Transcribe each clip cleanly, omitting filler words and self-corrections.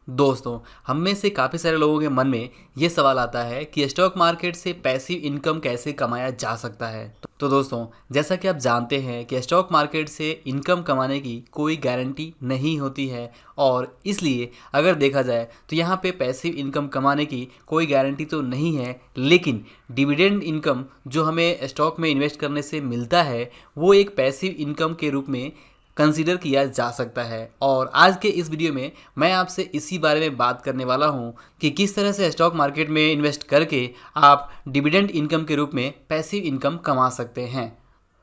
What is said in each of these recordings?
दोस्तों, हम में से काफ़ी सारे लोगों के मन में ये सवाल आता है कि स्टॉक मार्केट से पैसिव इनकम कैसे कमाया जा सकता है। तो दोस्तों, जैसा कि आप जानते हैं कि स्टॉक मार्केट से इनकम कमाने की कोई गारंटी नहीं होती है और इसलिए अगर देखा जाए तो यहाँ पे पैसिव इनकम कमाने की कोई गारंटी तो नहीं है, लेकिन डिविडेंड इनकम जो हमें स्टॉक में इन्वेस्ट करने से मिलता है वो एक पैसिव इनकम के रूप में कंसीडर किया जा सकता है। और आज के इस वीडियो में मैं आपसे इसी बारे में बात करने वाला हूं कि किस तरह से स्टॉक मार्केट में इन्वेस्ट करके आप डिविडेंड इनकम के रूप में पैसिव इनकम कमा सकते हैं।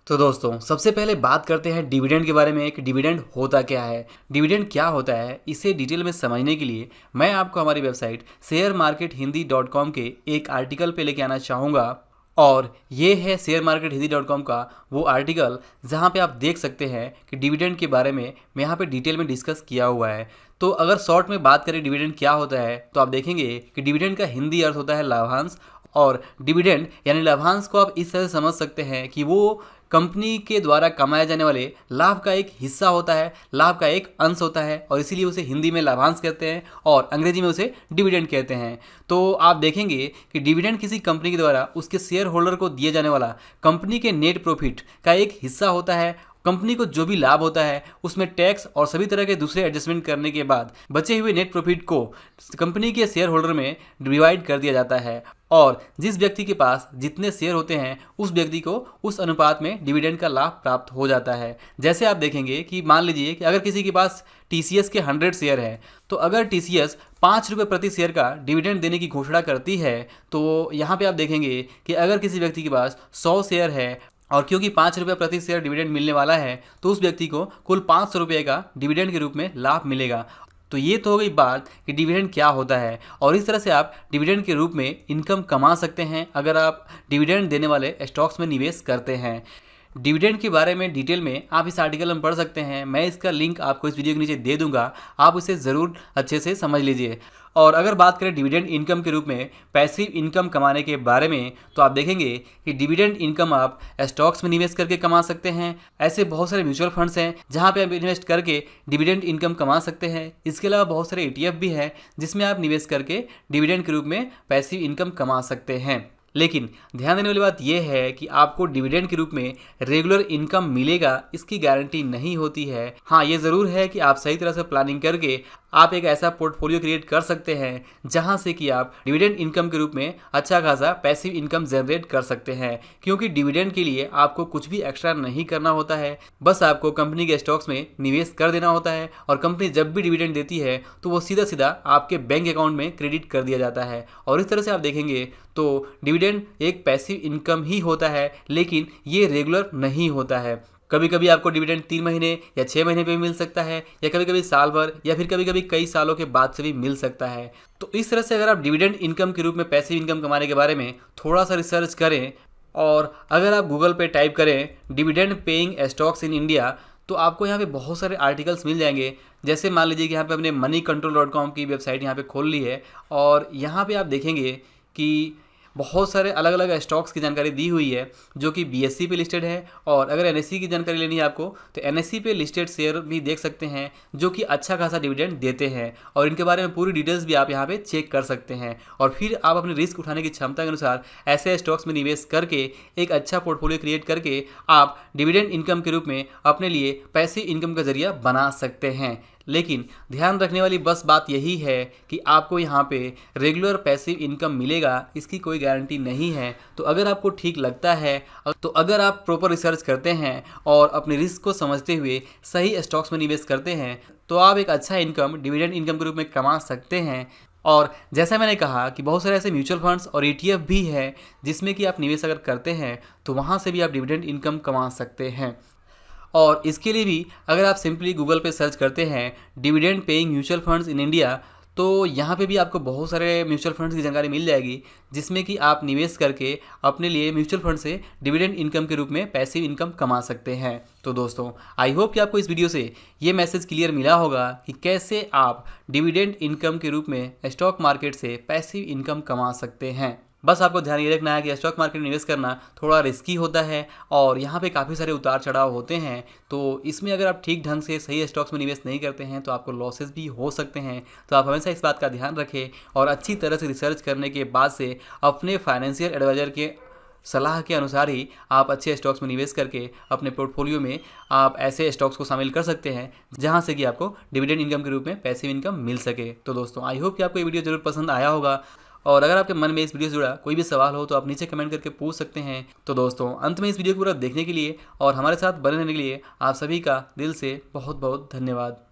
तो दोस्तों, सबसे पहले बात करते हैं डिविडेंड के बारे में कि डिविडेंड होता क्या है। डिविडेंड क्या होता है, इसे डिटेल में समझने के लिए मैं आपको हमारी वेबसाइट शेयरमार्केटहिंदी.com के एक आर्टिकल पे लेके आना चाहूँगा। और ये है शेयरमार्केटहिंदी.com का वो आर्टिकल जहाँ पे आप देख सकते हैं कि डिविडेंड के बारे में मैं यहाँ पे डिटेल में डिस्कस किया हुआ है। तो अगर शॉर्ट में बात करें डिविडेंड क्या होता है, तो आप देखेंगे कि डिविडेंड का हिंदी अर्थ होता है लाभांश। और डिविडेंड यानी लाभांश को आप इस तरह से समझ सकते हैं कि वो कंपनी के द्वारा कमाए जाने वाले लाभ का एक हिस्सा होता है, लाभ का एक अंश होता है, और इसीलिए उसे हिंदी में लाभांश कहते हैं और अंग्रेजी में उसे डिविडेंड कहते हैं। तो आप देखेंगे कि डिविडेंड किसी कंपनी के द्वारा उसके शेयर होल्डर को दिए जाने वाला कंपनी के नेट प्रॉफिट का एक हिस्सा होता है। कंपनी को जो भी लाभ होता है उसमें टैक्स और सभी तरह के दूसरे एडजस्टमेंट करने के बाद बचे हुए नेट प्रॉफिट को कंपनी के शेयर होल्डर में डिवाइड कर दिया जाता है, और जिस व्यक्ति के पास जितने शेयर होते हैं उस व्यक्ति को उस अनुपात में डिविडेंड का लाभ प्राप्त हो जाता है। जैसे आप देखेंगे कि मान लीजिए कि अगर किसी के पास टीसीएस के 100 शेयर है, तो अगर टीसीएस 5 रुपये प्रति शेयर का डिविडेंड देने की घोषणा करती है, तो यहाँ पे आप देखेंगे कि अगर किसी व्यक्ति के पास 100 शेयर है और क्योंकि 5 रुपये प्रति शेयर डिविडेंड मिलने वाला है, तो उस व्यक्ति को कुल 500 रुपये का डिविडेंड के रूप में लाभ मिलेगा। तो ये तो हो गई बात कि डिविडेंड क्या होता है, और इस तरह से आप डिविडेंड के रूप में इनकम कमा सकते हैं अगर आप डिविडेंड देने वाले स्टॉक्स में निवेश करते हैं। डिविडेंड के बारे में डिटेल में आप इस आर्टिकल में पढ़ सकते हैं। मैं इसका लिंक आपको इस वीडियो के नीचे दे दूंगा, आप उसे ज़रूर अच्छे से समझ लीजिए। और अगर बात करें डिविडेंड इनकम के रूप में पैसिव इनकम कमाने के बारे में, तो आप देखेंगे कि डिविडेंड इनकम आप स्टॉक्स में निवेश करके कमा सकते हैं। ऐसे बहुत सारे म्यूचुअल फंड्स हैं जहां पे आप इन्वेस्ट करके डिविडेंड इनकम कमा सकते हैं। इसके अलावा बहुत सारे ETF भी हैं जिसमें आप निवेश करके डिविडेंड के रूप में पैसिव इनकम कमा सकते हैं। लेकिन ध्यान देने वाली बात यह है कि आपको डिविडेंड के रूप में रेगुलर इनकम मिलेगा, इसकी गारंटी नहीं होती है। हाँ, ये ज़रूर है कि आप सही तरह से प्लानिंग करके आप एक ऐसा पोर्टफोलियो क्रिएट कर सकते हैं जहां से कि आप डिविडेंड इनकम के रूप में अच्छा खासा पैसिव इनकम जनरेट कर सकते हैं। क्योंकि डिविडेंड के लिए आपको कुछ भी एक्स्ट्रा नहीं करना होता है, बस आपको कंपनी के स्टॉक्स में निवेश कर देना होता है, और कंपनी जब भी डिविडेंड देती है तो वो सीधा सीधा आपके बैंक अकाउंट में क्रेडिट कर दिया जाता है। और इस तरह से आप देखेंगे तो डिविडेंड एक पैसिव इनकम ही होता है, लेकिन ये रेगुलर नहीं होता है। कभी कभी आपको डिविडेंड 3 महीने या 6 महीने पे भी मिल सकता है, या कभी कभी साल भर, या फिर कभी कभी कई सालों के बाद से भी मिल सकता है। तो इस तरह से अगर आप डिविडेंड इनकम के रूप में पैसिव इनकम कमाने के बारे में थोड़ा सा रिसर्च करें, और अगर आप गूगल पे टाइप करें dividend paying stocks in India, तो आपको यहाँ पे बहुत सारे आर्टिकल्स मिल जाएंगे। जैसे मान लीजिए कि यहाँ पे हमने moneycontrol.com की वेबसाइट यहाँ पे खोल ली है, और यहाँ पे आप देखेंगे कि बहुत सारे अलग अलग स्टॉक्स की जानकारी दी हुई है जो कि BSE पे लिस्टेड है। और अगर NSE की जानकारी लेनी है आपको, तो NSE पे लिस्टेड शेयर भी देख सकते हैं जो कि अच्छा खासा डिविडेंड देते हैं, और इनके बारे में पूरी डिटेल्स भी आप यहाँ पे चेक कर सकते हैं। और फिर आप अपनी रिस्क उठाने की क्षमता के अनुसार ऐसे स्टॉक्स में निवेश करके एक अच्छा पोर्टफोलियो क्रिएट करके आप डिविडेंड इनकम के रूप में अपने लिए पैसिव इनकम का जरिया बना सकते हैं। लेकिन ध्यान रखने वाली बस बात यही है कि आपको यहाँ पे रेगुलर पैसिव इनकम मिलेगा, इसकी कोई गारंटी नहीं है। तो अगर आपको ठीक लगता है, तो अगर आप प्रॉपर रिसर्च करते हैं और अपने रिस्क को समझते हुए सही स्टॉक्स में निवेश करते हैं, तो आप एक अच्छा इनकम डिविडेंड इनकम के रूप में कमा सकते हैं। और जैसा मैंने कहा कि बहुत सारे ऐसे म्यूचुअल फंड्स और ETF भी है जिसमें कि आप निवेश अगर करते हैं तो वहाँ से भी आप डिविडेंड इनकम कमा सकते हैं। और इसके लिए भी अगर आप सिंपली गूगल पे सर्च करते हैं dividend paying mutual funds in India, तो यहाँ पे भी आपको बहुत सारे म्यूचुअल फंड्स की जानकारी मिल जाएगी जिसमें कि आप निवेश करके अपने लिए म्यूचुअल फंड से डिविडेंड इनकम के रूप में पैसिव इनकम कमा सकते हैं। तो दोस्तों, आई होप कि आपको इस वीडियो से ये मैसेज क्लियर मिला होगा कि कैसे आप डिविडेंड इनकम के रूप में स्टॉक मार्केट से पैसिव इनकम कमा सकते हैं। बस आपको ध्यान ये रखना है कि स्टॉक मार्केट में निवेश करना थोड़ा रिस्की होता है और यहाँ पे काफ़ी सारे उतार चढ़ाव होते हैं। तो इसमें अगर आप ठीक ढंग से सही स्टॉक्स में निवेश नहीं करते हैं तो आपको लॉसेस भी हो सकते हैं। तो आप हमेशा इस बात का ध्यान रखें और अच्छी तरह से रिसर्च करने के बाद से अपने फाइनेंशियल एडवाइज़र के सलाह के अनुसार ही आप अच्छे स्टॉक्स में निवेश करके अपने पोर्टफोलियो में आप ऐसे स्टॉक्स को शामिल कर सकते हैं जहां से कि आपको डिविडेंड इनकम के रूप में पैसिव इनकम मिल सके। तो दोस्तों आई होप कि आपको ये वीडियो जरूर पसंद आया होगा और अगर आपके मन में इस वीडियो से जुड़ा कोई भी सवाल हो तो आप नीचे कमेंट करके पूछ सकते हैं। तो दोस्तों अंत में इस वीडियो को पूरा देखने के लिए और हमारे साथ बने रहने के लिए आप सभी का दिल से बहुत बहुत धन्यवाद।